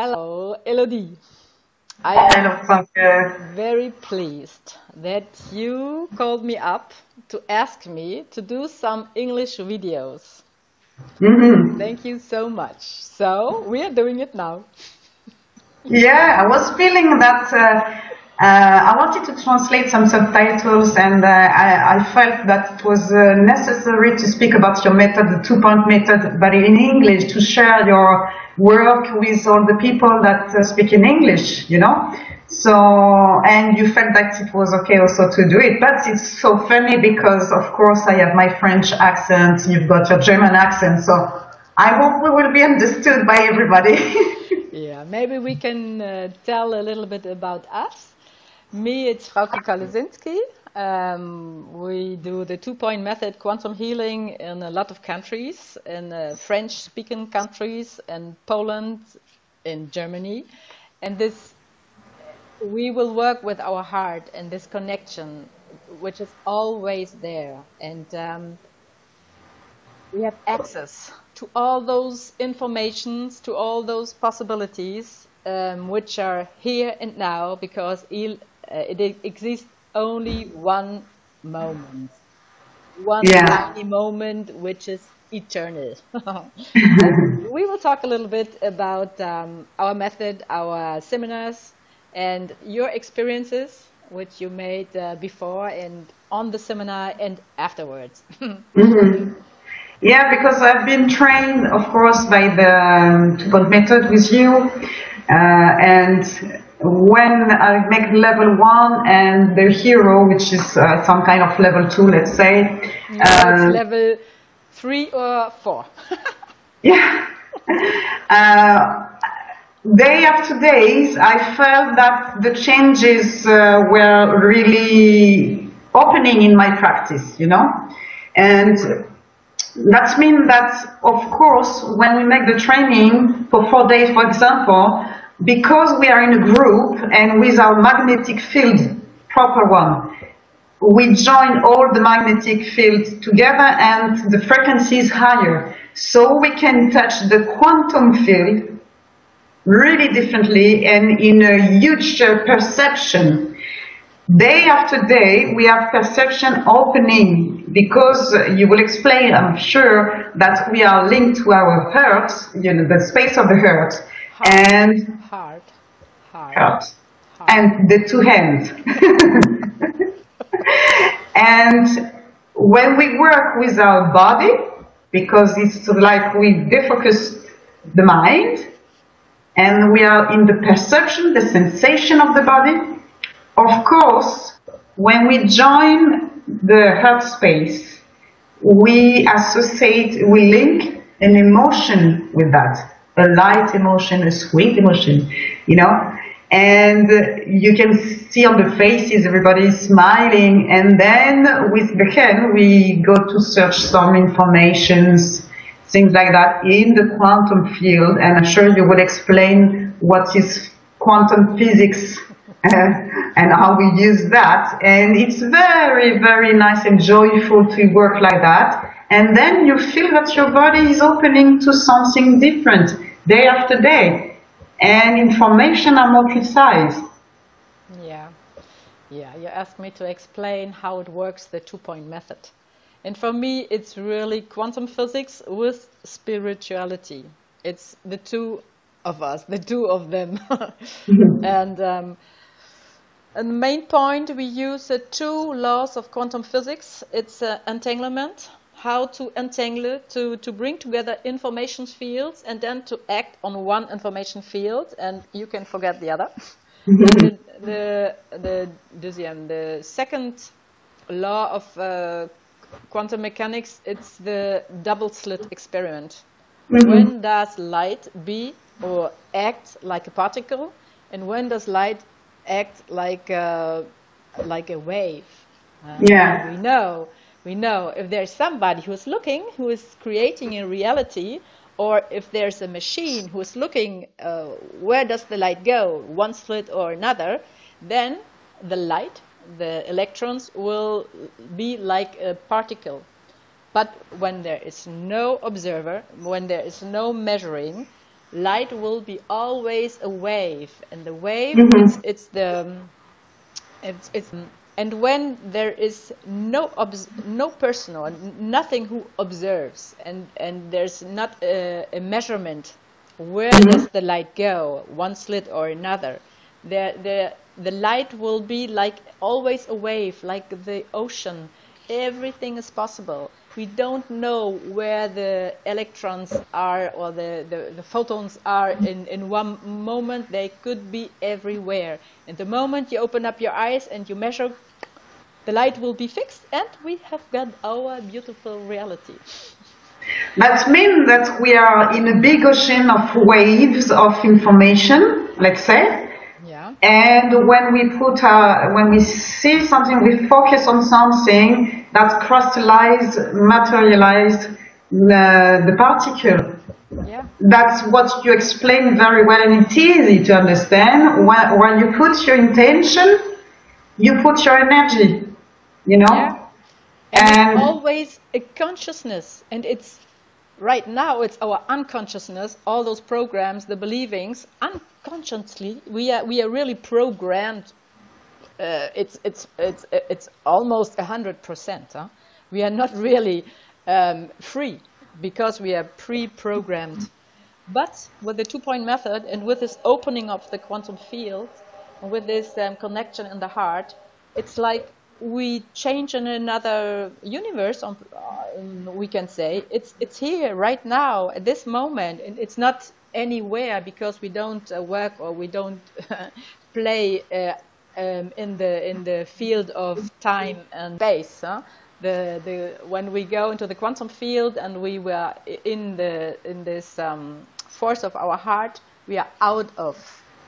Hello, Elodie. I Hello, am Frauke. very pleased that you called me up to ask me to do some English videos. hmm Thank you so much. So, we are doing it now. Yeah, I was feeling that I wanted to translate some subtitles, and I felt that it was necessary to speak about your method, the two-point method, but in English, to share your work with all the people that speak in English, you know? So, and you felt that it was okay also to do it, but it's so funny because, of course, I have my French accent, you've got your German accent, so I hope we will be understood by everybody. Yeah, maybe we can tell a little bit about us. Me, it's Frauke Kaluzinski. We do the two-point method quantum healing in a lot of countries, in French-speaking countries, in Poland, in Germany. And this, we will work with our heart and this connection, which is always there. And we have access to all those informations, to all those possibilities, which are here and now, because it exists only one moment, one Yeah. tiny moment, which is eternal. And we will talk a little bit about our method, our seminars, and your experiences, which you made before and on the seminar and afterwards. hmm Yeah, because I've been trained, of course, by the two-point method with you, and when I make level 1 and the hero, which is some kind of level 2, let's say, No, it's level 3 or 4. yeah, day after days, I felt that the changes were really opening in my practice, you know, and that means that, of course, when we make the training for 4 days, for example, because we are in a group and with our magnetic field, proper one, we join all the magnetic fields together and the frequency is higher. So we can touch the quantum field really differently and in a huge perception. Day after day, we have perception opening because you will explain, I'm sure, that we are linked to our heart, you know, the space of the heart, Heart, and heart, heart, heart, heart. and the two hands. And when we work with our body, because it's like we defocus the mind, and we are in the perception, the sensation of the body, of course, when we join the heart space, we associate, we link an emotion with that, a light emotion, a sweet emotion, you know, and you can see on the faces everybody is smiling, and then with the hand we go to search some informations, things like that in the quantum field, and I'm sure you will explain what is quantum physics and how we use that. And it's very, very nice and joyful to work like that. And then you feel that your body is opening to something different day after day. And information are more precise. Yeah, yeah. You asked me to explain how it works, the two-point method. And for me, it's really quantum physics with spirituality. It's the two of us, the two of them. And the main point, we use the two laws of quantum physics. It's entanglement, how to entangle, to bring together information fields and then to act on one information field, and you can forget the other. And the second law of quantum mechanics, it's the double slit experiment. When does light be or act like a particle, and when does light act like a wave? Yeah. We know if there's somebody who is looking, who is creating a reality, or if there's a machine who is looking where does the light go, one slit or another, then the light, the electrons, will be like a particle. But when there is no observer, when there is no measuring, light will be always a wave, and the wave, Mm-hmm. and when there is no person or nothing who observes, and there's not a measurement, where Mm-hmm. does the light go, one slit or another, the light will be like always a wave, like the ocean. Everything is possible. We don't know where the electrons are or the photons are in one moment. They could be everywhere. And the moment you open up your eyes and you measure, the light will be fixed, and we have got our beautiful reality. That means that we are in a big ocean of waves of information, let's say. Yeah. And when we see something, we focus on something that crystallized, materialized the particle. Yeah. That's what you explain very well, and it's easy to understand. When you put your intention, you put your energy, you know? Yeah. And it's always a consciousness, and it's right now it's our unconsciousness, all those programs, the believings, unconsciously we are really programmed. It's almost 100%. Huh? We are not really free, because we are pre-programmed. But with the 2-point method, and with this opening of the quantum field, and with this connection in the heart, it's like we change in another universe. We can say it's here right now at this moment, and it's not anywhere, because we don't work or we don't play in the field of time and space. Huh? When we go into the quantum field and we were in this force of our heart, we are out of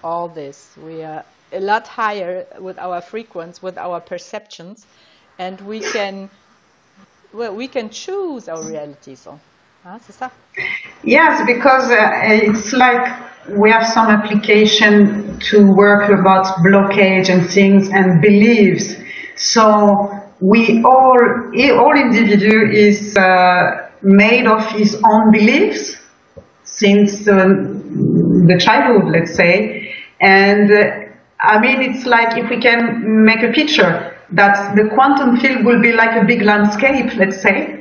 all this. We are a lot higher with our frequency, with our perceptions, and we can choose our reality. So, c'est ça. Yes, because it's like we have some application to work about blockage and things and beliefs. So we all individual is made of his own beliefs since the childhood, let's say. And I mean, it's like if we can make a picture that the quantum field will be like a big landscape, let's say,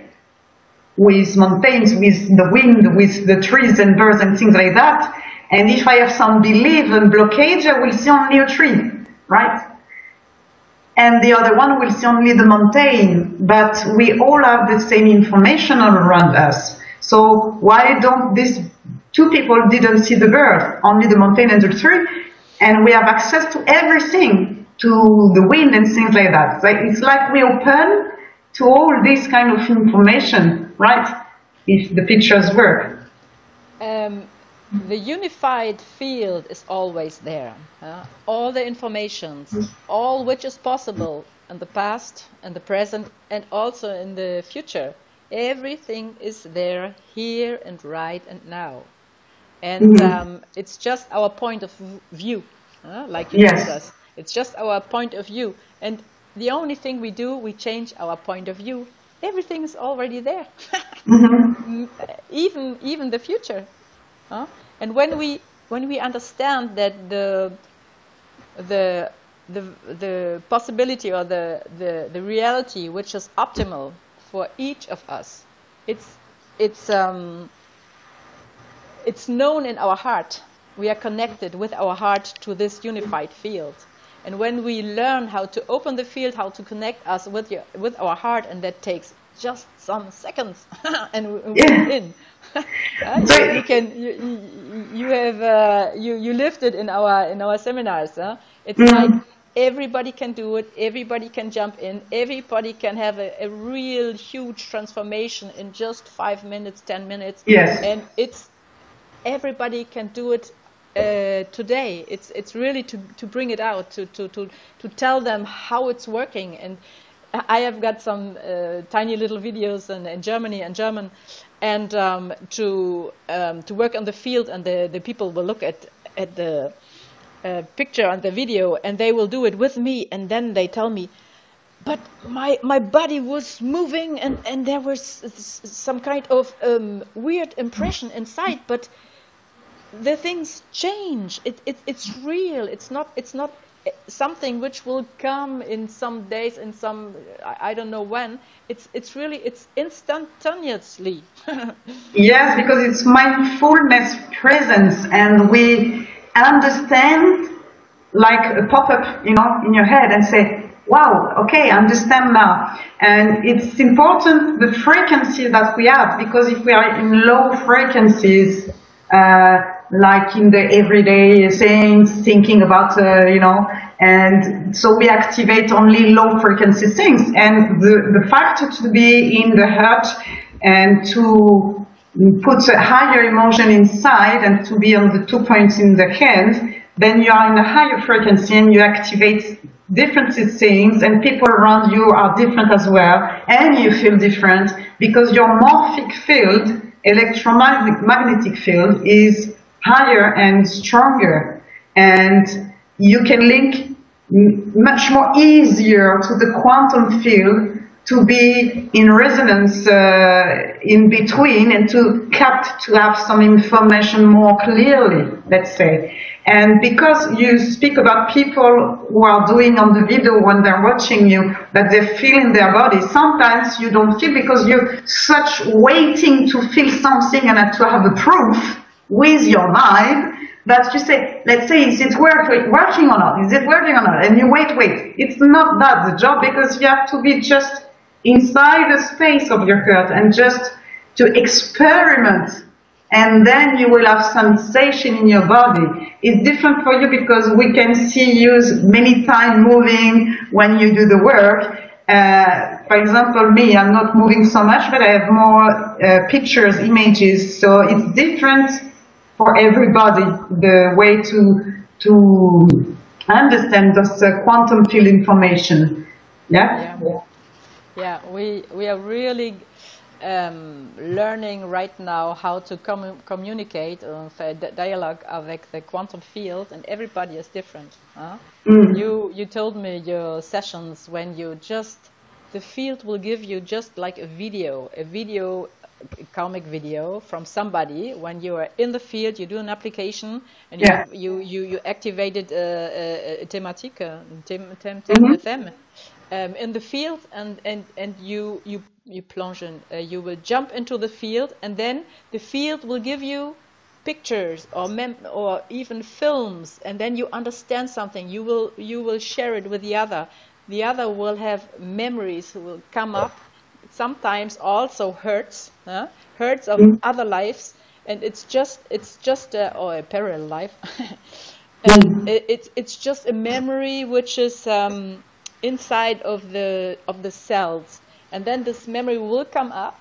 with mountains, with the wind, with the trees and birds and things like that. And if I have some belief and blockage, I will see only a tree, right? And the other one will see only the mountain. But we all have the same information all around us. So why don't these two people didn't see the bird, only the mountain and the tree? And we have access to everything, to the wind and things like that. It's like we open to all this kind of information, right? If the pictures work. The unified field is always there. All the informations, all which is possible in the past, in the present, and also in the future. Everything is there, here and right and now. And it's just our point of view, like you told us. It's just our point of view. And the only thing we do, we change our point of view. Everything is already there, even the future. And when we understand that the possibility or the reality which is optimal for each of us, it's known in our heart. We are connected with our heart to this unified field. And when we learn how to open the field, how to connect us with our heart, and that takes just some seconds, and we're in. You lived it in our seminars. It's like everybody can do it. Everybody can jump in. Everybody can have a real huge transformation in just 5 minutes, 10 minutes. Yes. And everybody can do it today. It's really to bring it out, to tell them how it's working. And I have got some tiny little videos in Germany and German, and to work on the field, and the people will look at the picture on the video, and they will do it with me, and then they tell me, but my body was moving, and there was some kind of weird impression inside, but the things change. It's real. It's not something which will come in some days, in some, I don't know when. It's really, it's instantaneously. Yes, because it's mindfulness presence, and we understand like a pop-up, you know, in your head and say, wow, okay, I understand now. And it's important the frequency that we have, because if we are in low frequencies, like in the everyday things, thinking about, you know, and so we activate only low frequency things. And the factor to be in the heart and to put a higher emotion inside and to be on the 2 points in the hand, then you are in a higher frequency and you activate different things, and people around you are different as well, and you feel different because your morphic field, electromagnetic field, is higher and stronger, and you can link much more easier to the quantum field to be in resonance in between, and to have some information more clearly, let's say. And because you speak about people who are doing on the video when they're watching you, that they feel in their body, sometimes you don't feel because you're such waiting to feel something and to have a proof with your mind, that you say, let's say, is it working or not? Is it working or not? And you wait. It's not that the job, because you have to be just inside the space of your heart and just to experiment, and then you will have sensation in your body. It's different for you because we can see you many times moving when you do the work. For example, me, I'm not moving so much, but I have more pictures, images, so it's different for everybody, the way to understand this quantum field information. Yeah, we are really learning right now how to communicate, dialogue avec the quantum field, and everybody is different. Huh? You told me your sessions when you just, the field will give you just like a comic video from somebody. When you are in the field, you do an application, and you activated a thématique, theme, in the field, and you plunge in. You will jump into the field, and then the field will give you pictures or even films, and then you understand something. You will share it with the other. The other will have memories who will come up. Sometimes also hurts of other lives, and it's just or a parallel life. And it's just a memory which is inside of the cells, and then this memory will come up,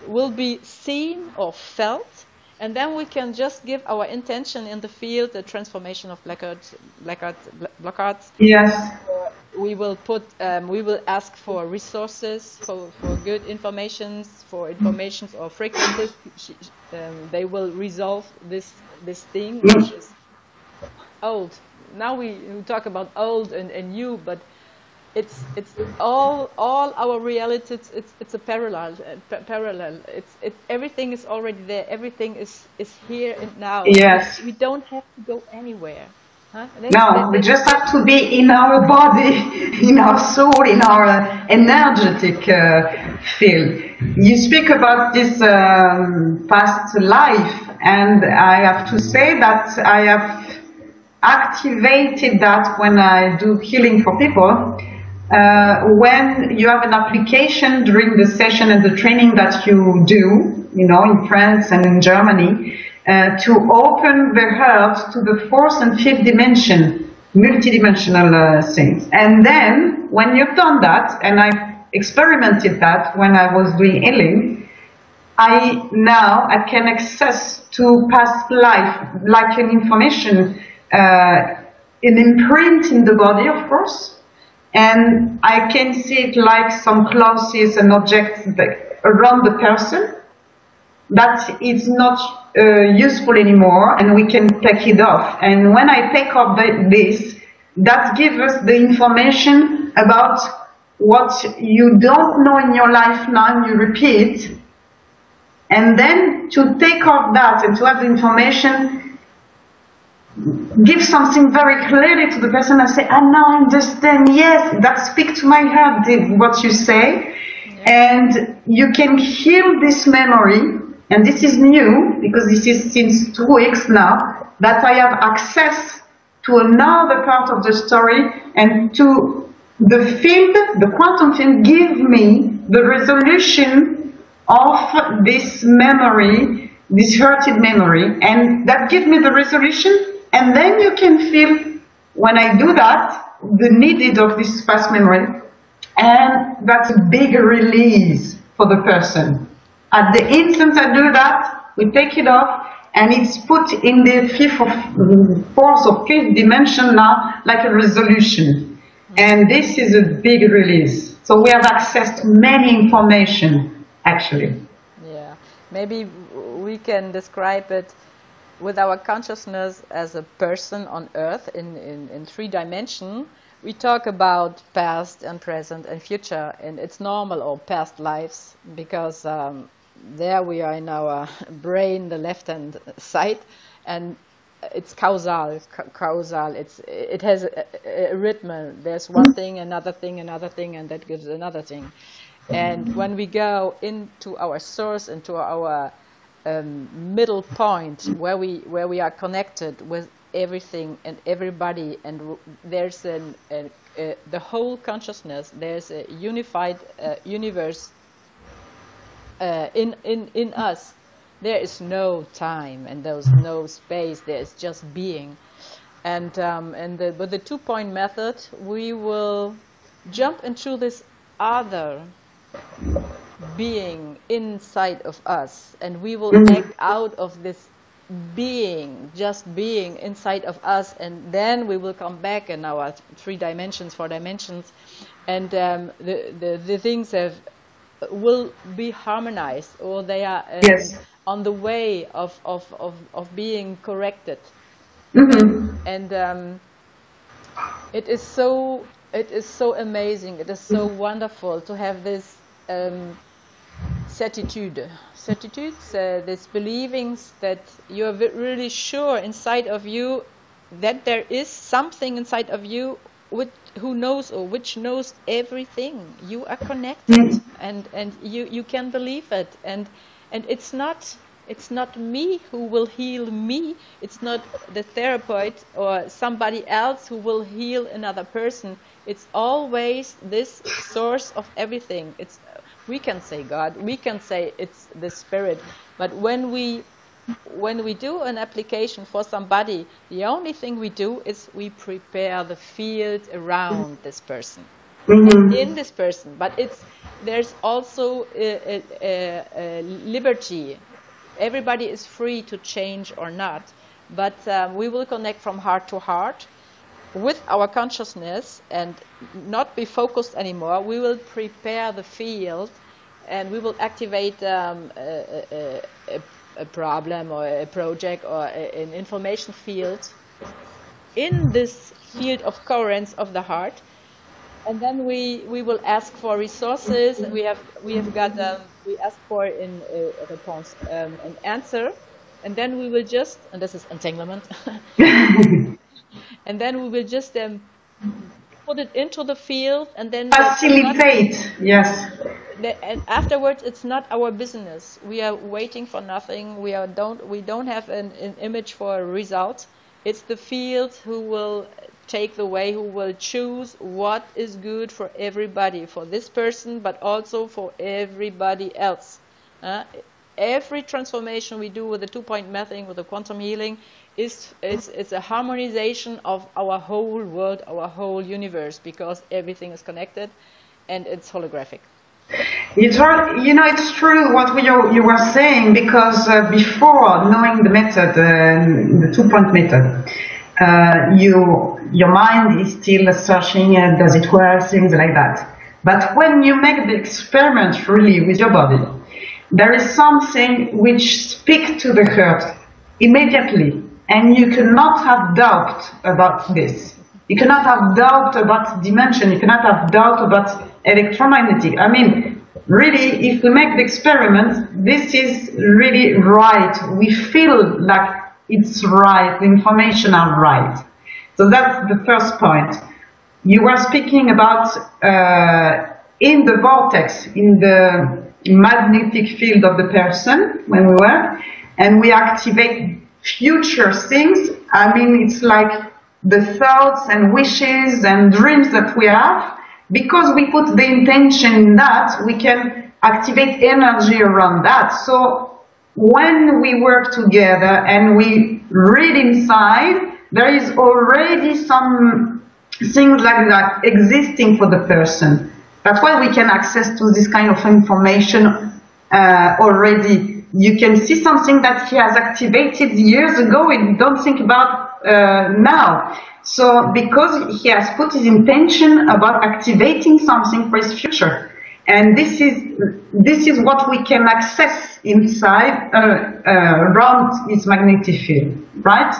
will be seen or felt, and then we can just give our intention in the field, the transformation of blackouts. Yes. We will put, we will ask for resources, for good informations, for informations or frequencies. They will resolve this thing, which is old. Now we talk about old and new, but it's all our reality. It's a parallel. Everything is already there. Everything is here and now. Yes. We don't have to go anywhere. Huh? No, we just have to be in our body, in our soul, in our energetic field. You speak about this past life, and I have to say that I have activated that when I do healing for people. When you have an application during the session and the training that you do, you know, in France and in Germany, to open the heart to the fourth and fifth dimension, multidimensional things. And then, when you've done that, and I experimented that when I was doing healing, I can access to past life, like an information, an imprint in the body, of course, and I can see it like some clothes and objects around the person that is not useful anymore, and we can take it off. And when I take off this, that gives us the information about what you don't know in your life now, and you repeat. And then to take off that and to have the information, give something very clearly to the person and say, I now understand, yes, that speaks to my heart, what you say. And you can heal this memory, and this is new, because this is since 2 weeks now, that I have access to another part of the story, and to the field, the quantum field, give me the resolution of this memory, this hurted memory, and that gives me the resolution, and then you can feel, when I do that, the needed of this past memory, and that's a big release for the person. At the instant I do that, we take it off, and it's put in the fourth or fifth dimension now, like a resolution. And this is a big release. So we have access to many information, actually. Yeah, maybe we can describe it with our consciousness as a person on Earth in 3 dimensions. We talk about past and present and future, and it's normal, or past lives, because there we are in our brain, the left-hand side, and it's causal. It has a rhythm. There's one thing, another thing, and that gives another thing. And when we go into our source, into our middle point, where we are connected with everything and everybody, and there's the whole consciousness, there's a unified universe in us. There is no time, and there's no space, there's just being. And with the 2-point method, we will jump into this other being inside of us, and we will act out of this being, just being inside of us, and then we will come back in our 3 dimensions, 4 dimensions, and the things will be harmonized, or they are on the way of being corrected. And it is so amazing, it is so wonderful to have this certitudes, this believings that you're really sure inside of you that there is something inside of you who knows, or which knows everything. You are connected, and you can believe it, and it's not me who will heal me. It's not the therapist or somebody else who will heal another person. It's always this source of everything. We can say God, we can say it's the spirit, but when we do an application for somebody, the only thing we do is we prepare the field around this person, in this person. But there's also a liberty. Everybody is free to change or not, but we will connect from heart to heart with our consciousness and not be focused anymore. We will prepare the field, and we will activate a problem or a project or an information field in this field of coherence of the heart, and then we will ask for resources. We ask for in response an answer, and then we will just, and this is entanglement, and then we will just put it into the field, and then facilitate. Yes. And afterwards, it's not our business. We are waiting for nothing. We don't have an image for a result. It's the field who will take the way, who will choose what is good for everybody, for this person, but also for everybody else. Every transformation we do with the 2-point method, with the quantum healing, it's a harmonization of our whole world, our whole universe, because everything is connected, and it's holographic. It's true what you were saying, because before knowing the method, the 2-point method, your mind is still searching, does it work, things like that. But when you make the experiment really with your body, there is something which speaks to the heart immediately, and you cannot have doubt about this. You cannot have doubt about dimension, you cannot have doubt about electromagnetic. I mean, really, if we make the experiment, this is really right. We feel like it's right, the information are right. So that's the first point. You were speaking about in the vortex, in the magnetic field of the person when we work, and we activate future things. I mean, it's like the thoughts and wishes and dreams that we have. Because we put the intention in that, we can activate energy around that. So when we work together and we read inside, there is already some things like that existing for the person. That's why we can access to this kind of information already. You can see something that he has activated years ago and don't think about now. So because he has put his intention about activating something for his future. And this is what we can access inside around his magnetic field, right?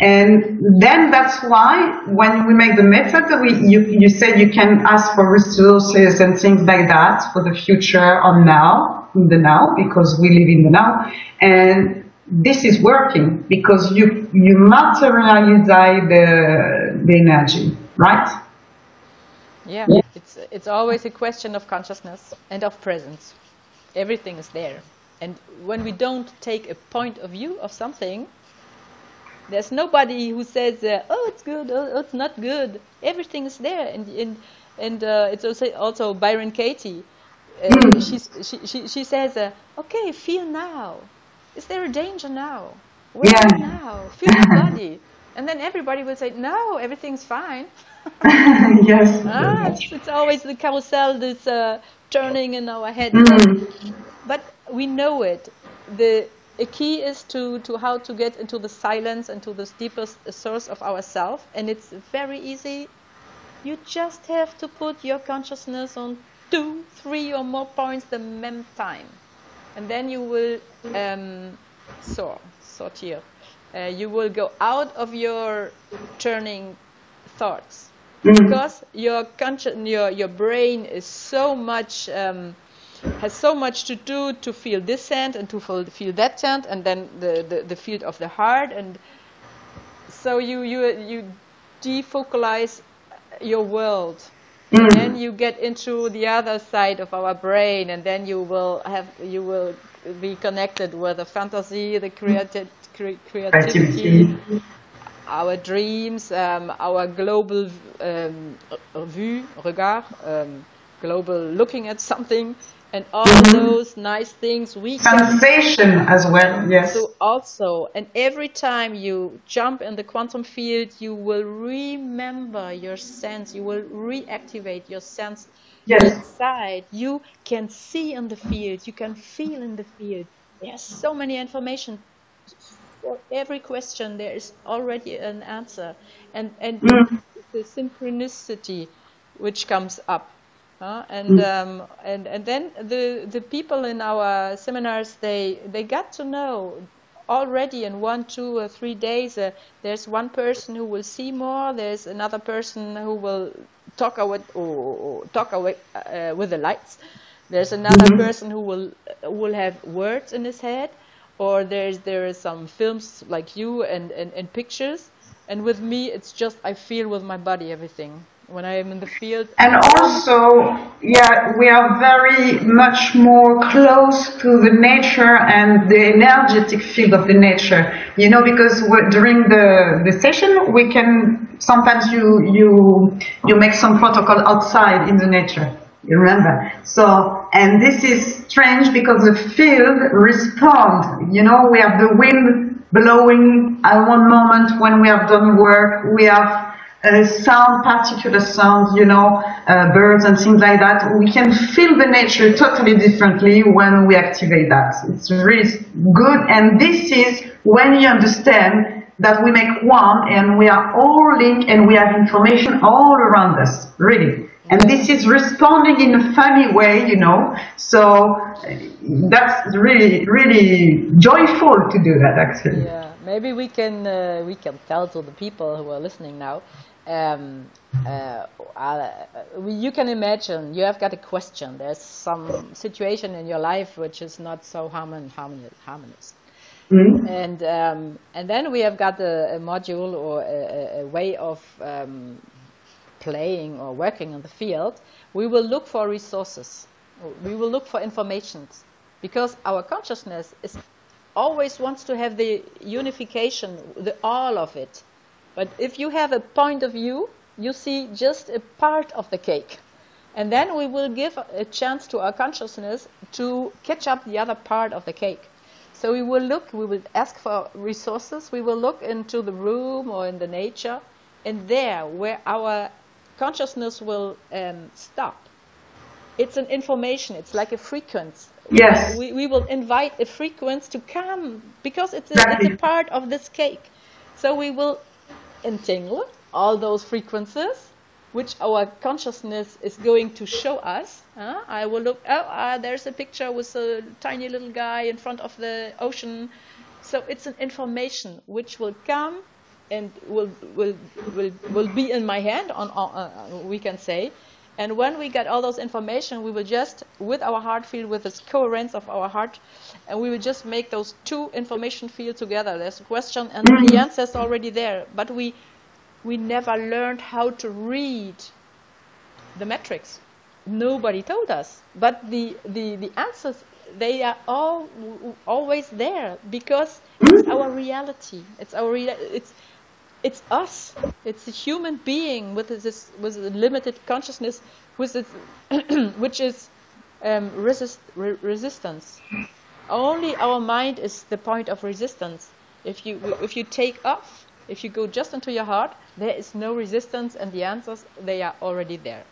And then that's why when we make the method, you said you can ask for resources and things like that for the future or now, in the now, because we live in the now. And this is working because you materialize the energy, right? Yeah, it's always a question of consciousness and of presence. Everything is there. And when we don't take a point of view of something, there's nobody who says, oh, it's good, oh, it's not good. Everything is there. And it's also Byron Katie. She says, okay, feel now. Is there a danger now? Where are you now? Feel your body. And then everybody will say, no, everything's fine. Yes. It's always the carousel that's turning in our head. But we know it. The key is to how to get into the silence and to the deepest source of ourself. And it's very easy. You just have to put your consciousness on 2, 3 or more points the même time. And then you will sortir. You will go out of your turning thoughts. Because your brain is so much has so much to do to feel this scent and to feel that scent, and then the field of the heart, and so you defocalize your world, and then you get into the other side of our brain, and then you will be connected with the fantasy, the creativity. Our dreams, our global regard, global looking at something, and all those nice things we sensation as well. Yes. So also, and every time you jump in the quantum field, you will remember your sense. You will reactivate your sense inside. You can see in the field. You can feel in the field. There's so many information. For every question, there is already an answer, and the synchronicity which comes up, and then the people in our seminars, they got to know already in 1, 2 or 3 days. There's one person who will see more. There's another person who will talk away with the lights. There's another person who will have words in his head. Or there is some films like you and pictures, and with me it's just I feel with my body everything when I am in the field. And also, we are very much more close to the nature and the energetic field of the nature. Because during the session we can sometimes you make some protocol outside in the nature. You remember? So, and this is strange because the field responds. We have the wind blowing at one moment when we have done work. We have sound, particular sounds, birds and things like that. We can feel the nature totally differently when we activate that. It's really good. And this is when you understand that we make one and we are all linked and we have information all around us, really. And this is responding in a funny way, so that's really, really joyful to do that, actually. Yeah, maybe we can tell to the people who are listening now. You can imagine you have got a question. There's some situation in your life which is not so harmonious. And then we have got a module or a way of playing or working in the field. We will look for resources. We will look for informations, because our consciousness is always wants to have the unification, the all of it. But if you have a point of view, you see just a part of the cake. And then we will give a chance to our consciousness to catch up the other part of the cake. So we will look, we will ask for resources, we will look into the room or in the nature, and there where our consciousness will stop. It's an information, it's like a frequency. Yes. We will invite a frequency to come, because it's Exactly. a part of this cake. So we will entangle all those frequencies, which our consciousness is going to show us. I will look, there's a picture with a tiny little guy in front of the ocean. So it's an information which will come and will be in my hand, we can say. And when we get all those information, we will just, with our heart field, with this coherence of our heart, and we will just make those two information fields together. There's a question and the answer is already there. But we never learned how to read the metrics. Nobody told us. But the answers, they are always there, because it's our reality. It's our it's us. It's a human being with a limited consciousness, which is resistance. Only our mind is the point of resistance. If you take off, if you go just into your heart, there is no resistance, and the answers, they are already there.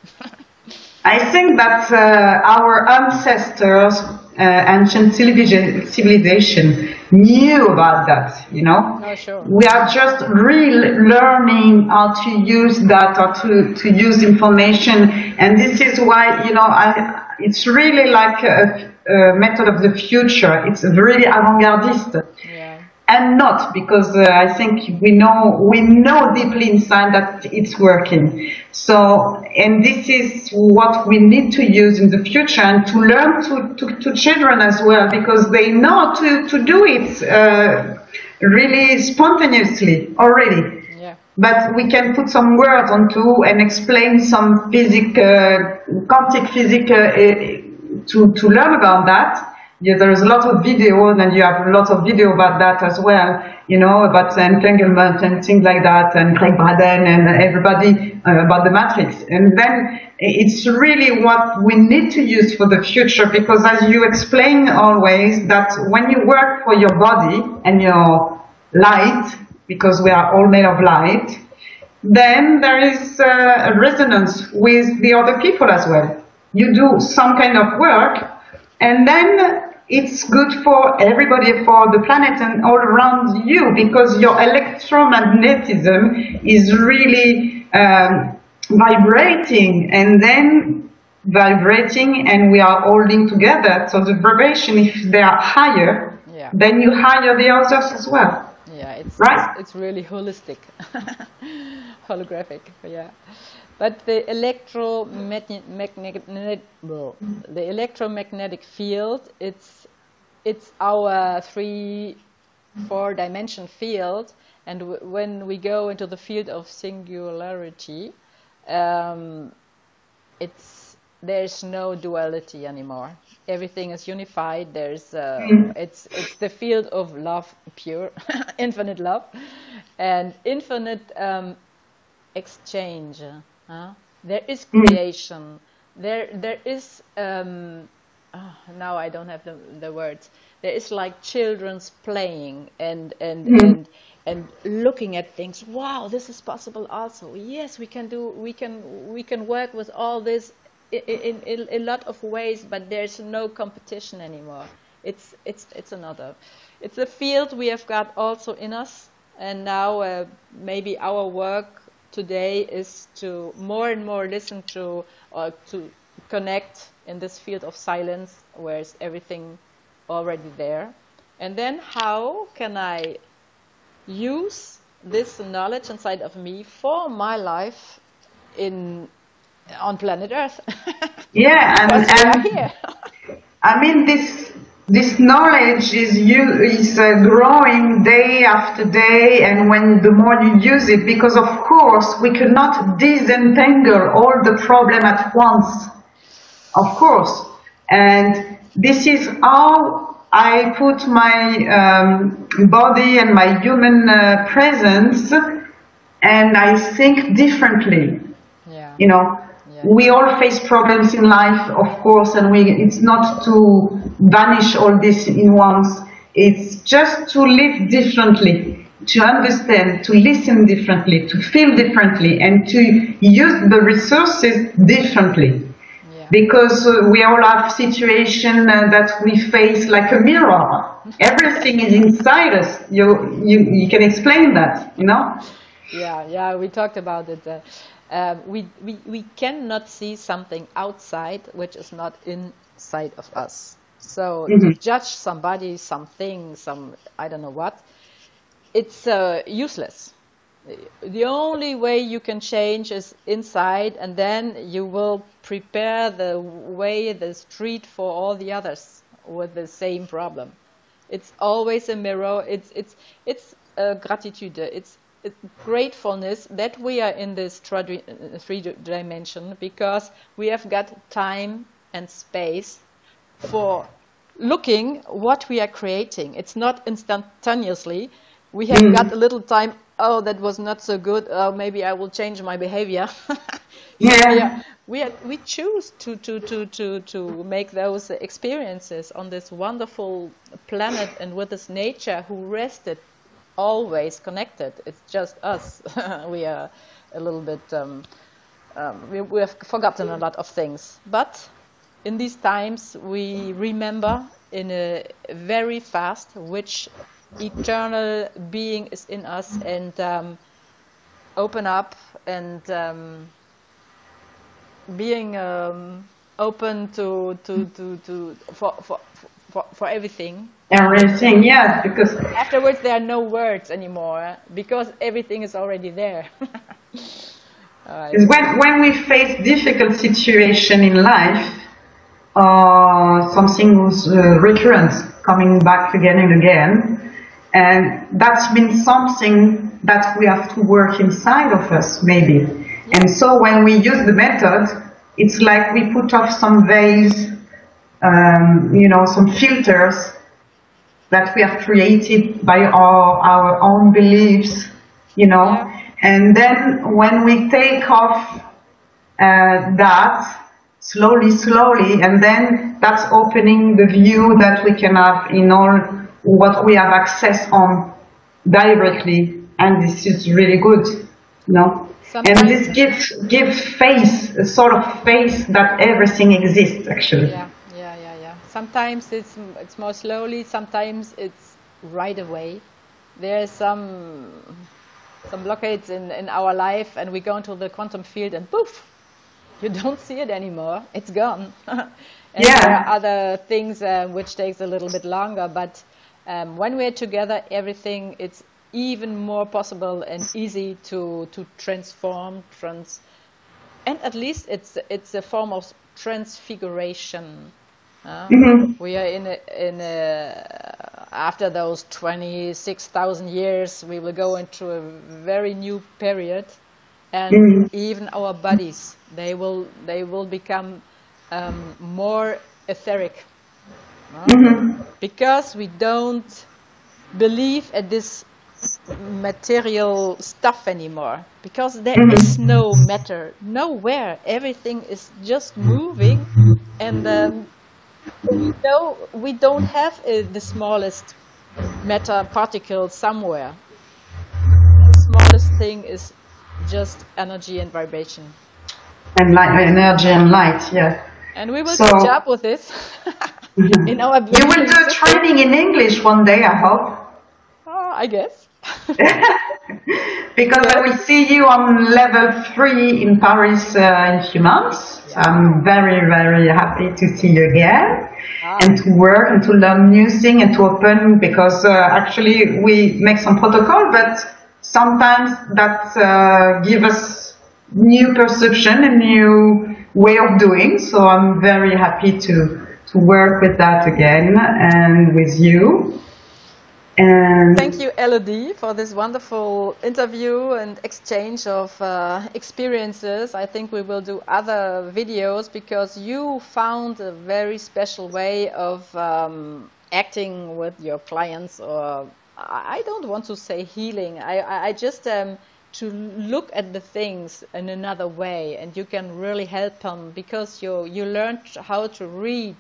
I think that our ancestors, ancient civilization, knew about that, you know. Oh, sure. We are just really learning how to use that, or to use information, and this is why, you know, it's really like a method of the future. It's really avant-gardiste. Yeah. And not because I think we know deeply inside that it's working. So, and this is what we need to use in the future, and to learn to children as well, because they know to do it really spontaneously already. Yeah. But we can put some words onto and explain some quantic physics to learn about that. Yeah, there's a lot of video, and you have a lot of video about that as well, you know, about entanglement and things like that, and Craig Braden and everybody about the matrix. And then it's really what we need to use for the future, because as you explain always, that when you work for your body and your light, because we are all made of light, then there is a resonance with the other people as well. You do some kind of work, and then it's good for everybody, for the planet and all around you, because your electromagnetism is really vibrating, and we are all linked together. So the vibration, if they are higher, Yeah. then you hire the others as well. Yeah, Right? it's really holistic, holographic. Yeah. But the electromagnetic field, it's our 3-4 dimension field, and when we go into the field of singularity, there's no duality anymore. Everything is unified. There's it's the field of love, pure, infinite love, and infinite exchange. There is creation. There is now I don't have the words. There is like children's playing and looking at things. Wow, this is possible also. Yes, we can work with all this in a lot of ways, but there's no competition anymore. It's a field we have got also in us, and now maybe our work today is to more and more listen to, or to connect in this field of silence, where is everything already there. And then how can I use this knowledge inside of me for my life on planet Earth? Yeah, and here. I mean, this this knowledge is growing day after day, and when the more you use it, because of course we cannot disentangle all the problem at once, of course, and this is how I put my body and my human presence, and I think differently. Yeah. You know, we all face problems in life, of course, and it's not to vanish all this in once. It's just to live differently, to understand, to listen differently, to feel differently, and to use the resources differently. Yeah. Because we all have situations that we face like a mirror. Everything is inside us. You can explain that, you know? Yeah, we talked about it. We cannot see something outside which is not inside of us. So to judge somebody, something, I don't know what, it's useless. The only way you can change is inside, and then you will prepare the street for all the others with the same problem. It's always a mirror. It's gratitude. It's gratefulness that we are in this three dimension, because we have got time and space for looking what we are creating. It's not instantaneously. We have got a little time. Oh, that was not so good. Oh, maybe I will change my behavior. We choose to make those experiences on this wonderful planet and with this nature who rested, always connected. It's just us. We are a little bit, we have forgotten a lot of things. But in these times, we remember in a very fast which eternal being is in us, and open up and being open for everything. Everything, yes, because afterwards there are no words anymore, because everything is already there. When we face difficult situation in life, something was recurrent, coming back again and again, and that's been something that we have to work inside of us, maybe. Yeah. And so when we use the method, it's like we put off some veils, some filters that we have created by our own beliefs, and then when we take off that slowly, and then that's opening the view that we can have in all what we have access on directly, and this is really good, Sometimes, and this gives face, a sort of face that everything exists, actually. Yeah. Sometimes it's more slowly, sometimes it's right away. There's some blockades in our life, and we go into the quantum field and poof, you don't see it anymore. It's gone. And there are other things which takes a little bit longer, but when we're together, everything it's even more possible and easy to transform, and at least it's a form of transfiguration. We are in a after those 26,000 years, we will go into a very new period, and even our bodies they will become more etheric, because we don't believe at this material stuff anymore, because there is no matter nowhere. Everything is just moving, and we don't have the smallest matter particle somewhere. The smallest thing is just energy and vibration. And light, energy and light, yeah. And we will catch up with this in our. You will do a training in English one day, I hope. I guess. Because I will see you on level 3 in Paris in a few months. So I'm very, very happy to see you again, and to work and to learn new things and to open, because actually we make some protocol, but sometimes that give us new perception and new way of doing. So I'm very happy to work with that again and with you. And thank you, Elodie, for this wonderful interview and exchange of experiences. I think we will do other videos because you found a very special way of acting with your clients, or I don't want to say healing. I just to look at the things in another way, and you can really help them because you learned how to read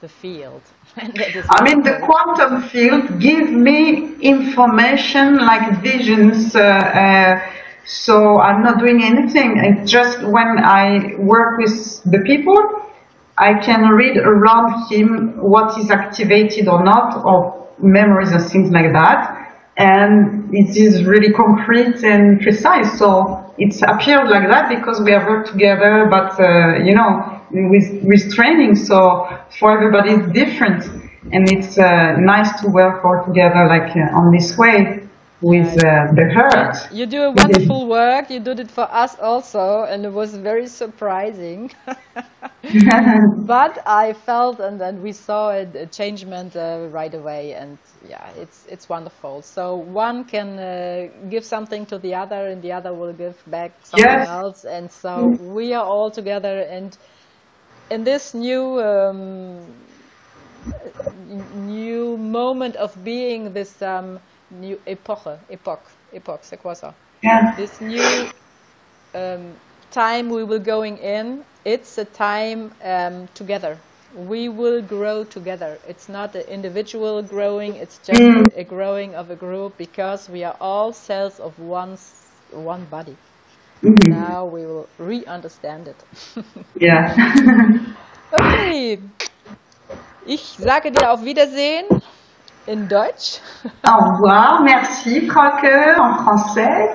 the field. I mean, the quantum field gives me information like visions, so I'm not doing anything. And just when I work with the people, I can read around him what is activated or not, or memories and things like that. And it is really concrete and precise. So it's appeared like that because we have worked together, but you know, with training. So for everybody it's different, and it's nice to work all together like on this way with the heart. You do a wonderful work. You did it for us also, and it was very surprising. But I felt, and then we saw a changement right away, and yeah, it's wonderful. So one can give something to the other, and the other will give back something else, and so we are all together. And in this new moment of being, this new epoch, c'est quoi ça? Yeah. This new time we will going in, it's a time together. We will grow together. It's not an individual growing, it's just a growing of a group, because we are all cells of one body. Now we will re-understand it. Yeah. Okay. Ich sage dir auf Wiedersehen in Deutsch. Au revoir, merci Frauke en français.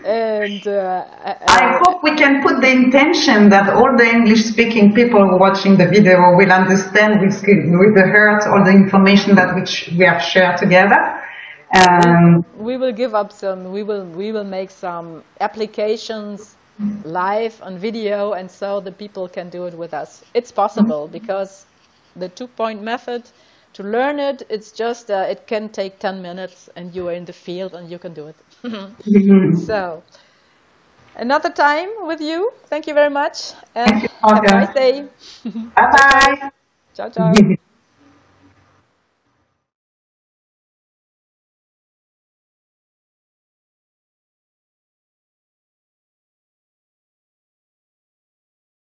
And I hope we can put the intention that all the English-speaking people watching the video will understand with the heart all the information that we have shared together. We will give up some. We will make some applications live on video, and so the people can do it with us. It's possible because the 2-point method. To learn it, it's just it can take 10 minutes, and you are in the field and you can do it. So, another time with you. Thank you very much, and have a nice day. Bye bye. Ciao, ciao.